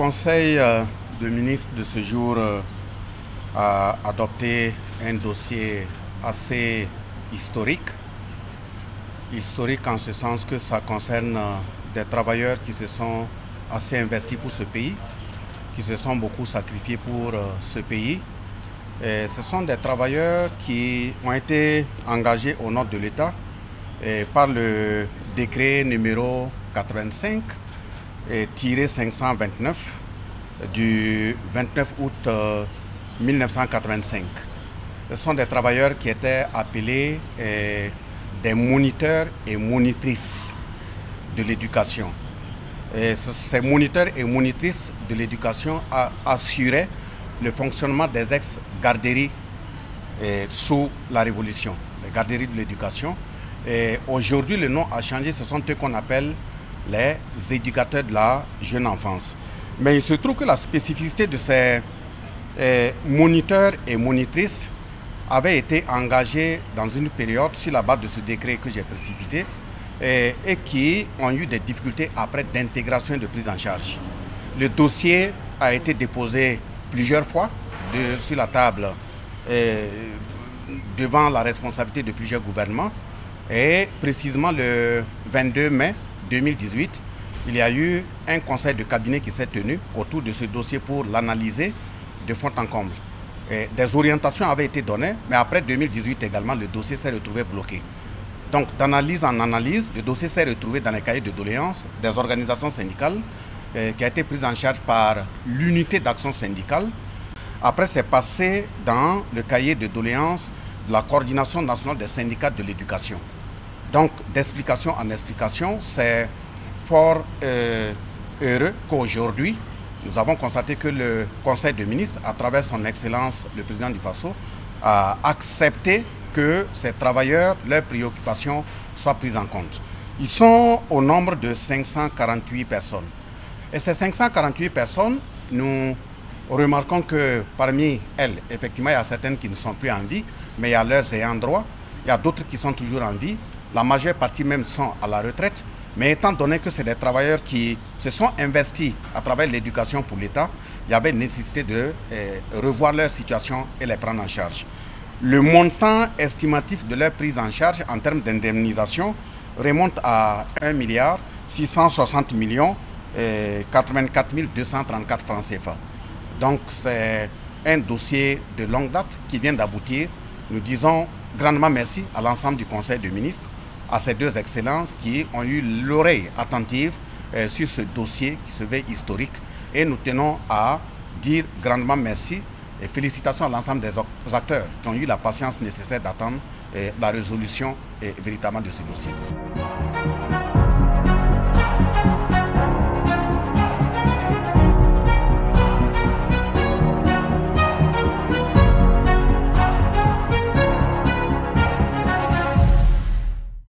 Conseil de ministres de ce jour a adopté un dossier assez historique. Historique en ce sens que ça concerne des travailleurs qui se sont assez investis pour ce pays, qui se sont beaucoup sacrifiés pour ce pays. Et ce sont des travailleurs qui ont été engagés au nom de l'État par le décret numéro 85-529 du 29 août 1985. Ce sont des travailleurs qui étaient appelés des moniteurs et monitrices de l'éducation. Ces moniteurs et monitrices de l'éducation assuraient le fonctionnement des ex-garderies sous la Révolution, les garderies de l'éducation. Aujourd'hui, le nom a changé, ce sont eux qu'on appelle les éducateurs de la jeune enfance. Mais il se trouve que la spécificité de ces moniteurs et monitrices avait été engagée dans une période sur la base de ce décret que j'ai précipité et qui ont eu des difficultés après d'intégration et de prise en charge. Le dossier a été déposé plusieurs fois sur la table devant la responsabilité de plusieurs gouvernements. Et précisément le 22 mai 2018, il y a eu un conseil de cabinet qui s'est tenu autour de ce dossier pour l'analyser de fond en comble. Et des orientations avaient été données, mais après 2018 également, le dossier s'est retrouvé bloqué. Donc d'analyse en analyse, le dossier s'est retrouvé dans les cahiers de doléances des organisations syndicales qui a été prise en charge par l'unité d'action syndicale. Après, c'est passé dans le cahier de doléances de la coordination nationale des syndicats de l'éducation. Donc, d'explication en explication, c'est fort heureux qu'aujourd'hui, nous avons constaté que le Conseil de ministres, à travers son Excellence, le président du FASO, a accepté que ces travailleurs, leurs préoccupations soient prises en compte. Ils sont au nombre de 548 personnes. Et ces 548 personnes, nous remarquons que parmi elles, effectivement, il y a certaines qui ne sont plus en vie, mais il y a leurs ayants droit, il y a d'autres qui sont toujours en vie. La majeure partie même sont à la retraite, mais étant donné que c'est des travailleurs qui se sont investis à travers l'éducation pour l'État, il y avait nécessité de revoir leur situation et les prendre en charge. Le montant estimatif de leur prise en charge en termes d'indemnisation remonte à 1,660 milliard 84 234 francs CFA. Donc c'est un dossier de longue date qui vient d'aboutir. Nous disons grandement merci à l'ensemble du Conseil de ministres, à ces deux excellences qui ont eu l'oreille attentive sur ce dossier qui se veut historique. Et nous tenons à dire grandement merci et félicitations à l'ensemble des acteurs qui ont eu la patience nécessaire d'attendre la résolution véritablement de ce dossier.